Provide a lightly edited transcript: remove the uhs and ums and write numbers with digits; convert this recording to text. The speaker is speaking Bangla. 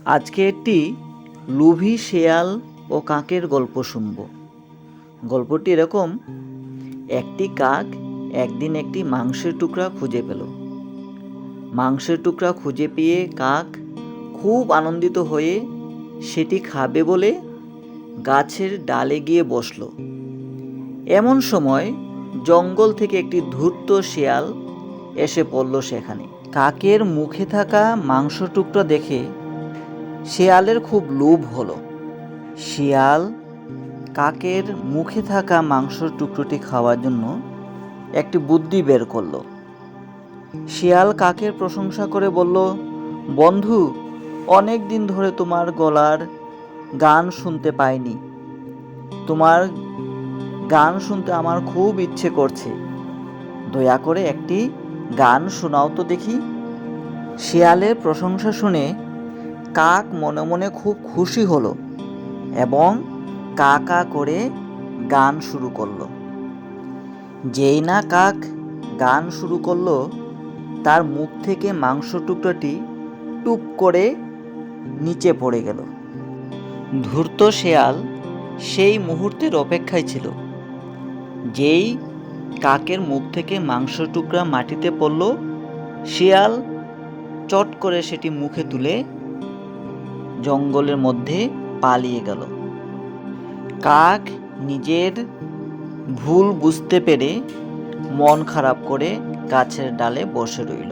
আজকে একটি লোভী শেয়াল ও কাকের গল্প শুনব। গল্পটি এরকম: একটি কাক একদিন একটি মাংসের টুকরা খুঁজে পেল। মাংসের টুকরা খুঁজে পেয়ে কাক খুব আনন্দিত হয়ে সেটি খাবে বলে গাছের ডালে গিয়ে বসল। এমন সময় জঙ্গল থেকে একটি ধূর্ত শেয়াল এসে পড়ল সেখানে। কাকের মুখে থাকা মাংস টুকরা দেখে শেয়ালের খুব লোভ হলো। শিয়াল কাকের মুখে থাকা মাংসের টুকরোটি খাওয়ার জন্য একটি বুদ্ধি বের করলো। শিয়াল কাকের প্রশংসা করে বলল, বন্ধু, অনেক দিন ধরে তোমার গলার গান শুনতে পাইনি। তোমার গান শুনতে আমার খুব ইচ্ছে করছে। দয়া করে একটি গান শোনাও তো দেখি। শিয়ালের প্রশংসা শুনে কাক মনে মনে খুব খুশি হলো এবং কা কা করে গান শুরু করলো। যেই না কাক গান শুরু করলো, তার মুখ থেকে মাংস টুকরাটি টুপ করে নিচে পড়ে গেল। ধূর্ত শেয়াল সেই মুহূর্তের অপেক্ষায় ছিল। যেই কাকের মুখ থেকে মাংস টুকরা মাটিতে পড়ল, শিয়াল চট করে সেটি মুখে তুলে জঙ্গলের মধ্যে পালিয়ে গেল। কাক নিজের ভুল বুঝতে পেরে মন খারাপ করে গাছের ডালে বসে রইল।